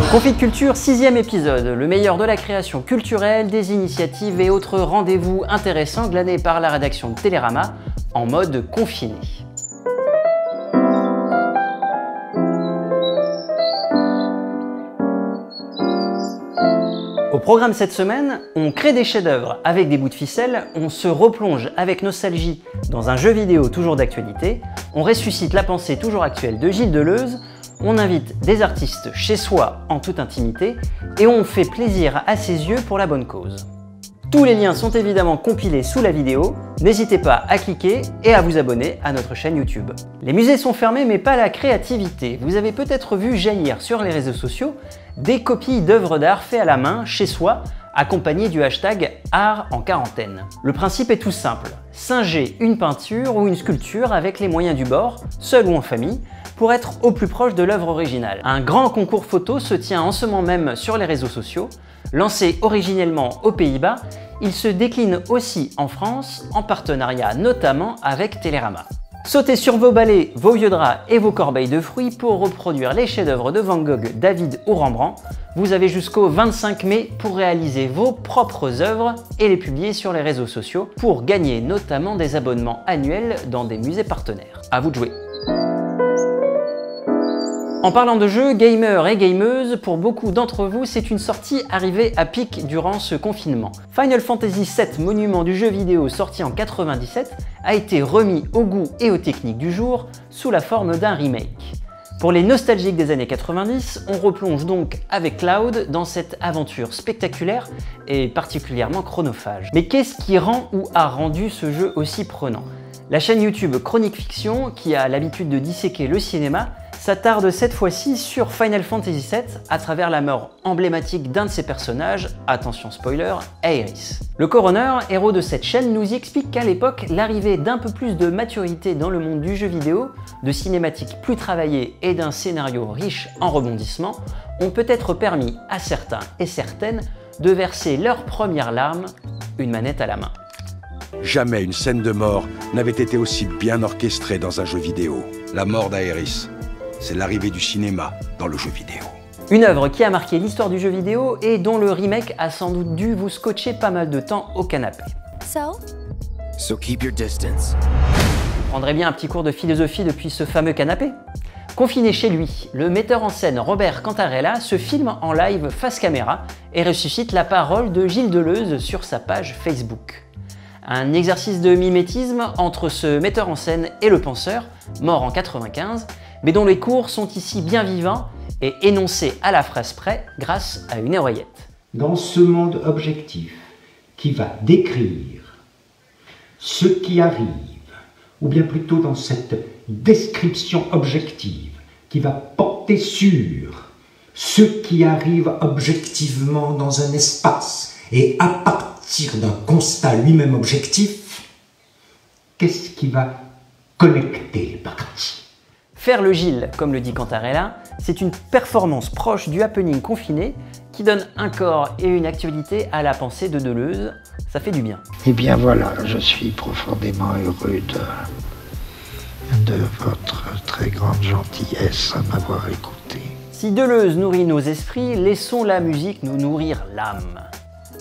Conficulture, 6e épisode, le meilleur de la création culturelle, des initiatives et autres rendez-vous intéressants glanés par la rédaction de Télérama en mode confiné. Au programme cette semaine, on crée des chefs-d'œuvre avec des bouts de ficelle, on se replonge avec nostalgie dans un jeu vidéo toujours d'actualité, on ressuscite la pensée toujours actuelle de Gilles Deleuze, on invite des artistes chez soi en toute intimité et on fait plaisir à ses yeux pour la bonne cause. Tous les liens sont évidemment compilés sous la vidéo, n'hésitez pas à cliquer et à vous abonner à notre chaîne YouTube. Les musées sont fermés mais pas la créativité. Vous avez peut-être vu jaillir sur les réseaux sociaux des copies d'œuvres d'art faites à la main chez soi, accompagnées du hashtag Art en quarantaine. Le principe est tout simple, singer une peinture ou une sculpture avec les moyens du bord, seul ou en famille, pour être au plus proche de l'œuvre originale. Un grand concours photo se tient en ce moment même sur les réseaux sociaux. Lancé originellement aux Pays-Bas, il se décline aussi en France, en partenariat notamment avec Télérama. Sautez sur vos balais, vos vieux draps et vos corbeilles de fruits pour reproduire les chefs-d'œuvre de Van Gogh, David ou Rembrandt. Vous avez jusqu'au 25 mai pour réaliser vos propres œuvres et les publier sur les réseaux sociaux pour gagner notamment des abonnements annuels dans des musées partenaires. À vous de jouer! En parlant de jeux, gamers et gameuses, pour beaucoup d'entre vous, c'est une sortie arrivée à pic durant ce confinement. Final Fantasy VII, monument du jeu vidéo sorti en 97, a été remis au goût et aux techniques du jour sous la forme d'un remake. Pour les nostalgiques des années 90, on replonge donc avec Cloud dans cette aventure spectaculaire et particulièrement chronophage. Mais qu'est-ce qui rend ou a rendu ce jeu aussi prenant? La chaîne YouTube Chronique Fiction, qui a l'habitude de disséquer le cinéma, s'attarde cette fois-ci sur Final Fantasy VII à travers la mort emblématique d'un de ses personnages, attention spoiler, Aerith. Le coroner, héros de cette chaîne, nous y explique qu'à l'époque, l'arrivée d'un peu plus de maturité dans le monde du jeu vidéo, de cinématiques plus travaillées et d'un scénario riche en rebondissements ont peut-être permis à certains et certaines de verser leur première larme, une manette à la main. Jamais une scène de mort n'avait été aussi bien orchestrée dans un jeu vidéo. La mort d'Aerith, c'est l'arrivée du cinéma dans le jeu vidéo. Une œuvre qui a marqué l'histoire du jeu vidéo et dont le remake a sans doute dû vous scotcher pas mal de temps au canapé. So keep your distance. Vous prendrez bien un petit cours de philosophie depuis ce fameux canapé? Confiné chez lui, le metteur en scène Robert Cantarella se filme en live face caméra et ressuscite la parole de Gilles Deleuze sur sa page Facebook. Un exercice de mimétisme entre ce metteur en scène et le penseur, mort en 95, mais dont les cours sont ici bien vivants et énoncés à la phrase près grâce à une oreillette. Dans ce monde objectif qui va décrire ce qui arrive, ou bien plutôt dans cette description objective qui va porter sur ce qui arrive objectivement dans un espace et à partir d'un constat lui-même objectif, qu'est-ce qui va connecter les parties? Faire le Gilles, comme le dit Cantarella, c'est une performance proche du happening confiné qui donne un corps et une actualité à la pensée de Deleuze. Ça fait du bien. Eh bien voilà, je suis profondément heureux de votre très grande gentillesse à m'avoir écouté. Si Deleuze nourrit nos esprits, laissons la musique nous nourrir l'âme.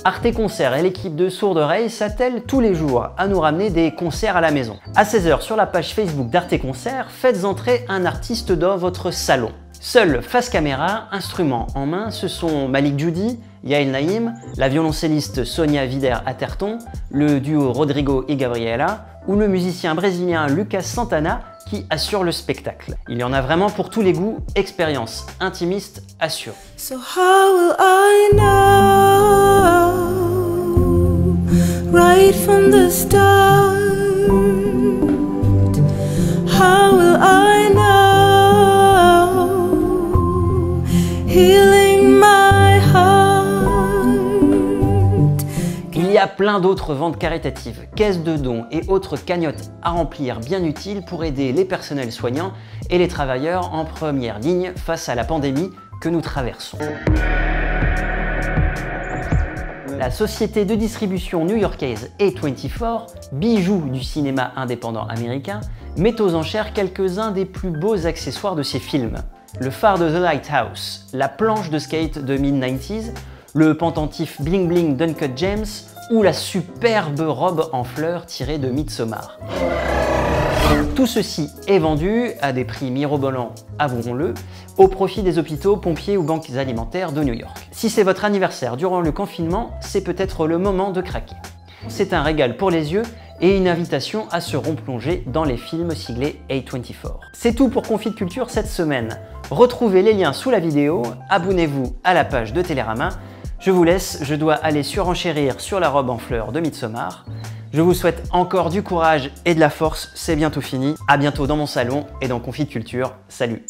Arte Concert et l'équipe de Sourdes Oreilles s'attellent tous les jours à nous ramener des concerts à la maison. À 16h sur la page Facebook d'Arte Concert, faites entrer un artiste dans votre salon. Seul face caméra, instrument en main, ce sont Malik Djoudi, Yael Naïm, la violoncelliste Sonia Vider-Atherton, le duo Rodrigo et Gabriela ou le musicien brésilien Lucas Santana qui assure le spectacle. Il y en a vraiment pour tous les goûts, expérience intimiste assurée. So how will I know right from the start? How will I know healing my heart? Il y a plein d'autres ventes caritatives, caisses de dons et autres cagnottes à remplir bien utiles pour aider les personnels soignants et les travailleurs en première ligne face à la pandémie que nous traversons. La société de distribution new-yorkaise A24, bijou du cinéma indépendant américain, met aux enchères quelques-uns des plus beaux accessoires de ses films. le phare de The Lighthouse, la planche de skate de mid-90s, le pendentif bling bling d'Uncut James ou la superbe robe en fleurs tirée de Midsommar. Tout ceci est vendu à des prix mirobolants, avouons-le, au profit des hôpitaux, pompiers ou banques alimentaires de New York. Si c'est votre anniversaire durant le confinement, c'est peut-être le moment de craquer. C'est un régal pour les yeux et une invitation à se replonger dans les films siglés A24. C'est tout pour Confit de Culture cette semaine. Retrouvez les liens sous la vidéo, abonnez-vous à la page de Télérama. Je vous laisse, je dois aller surenchérir sur la robe en fleurs de Midsommar. Je vous souhaite encore du courage et de la force, c'est bientôt fini. À bientôt dans mon salon et dans Confit de Culture. Salut!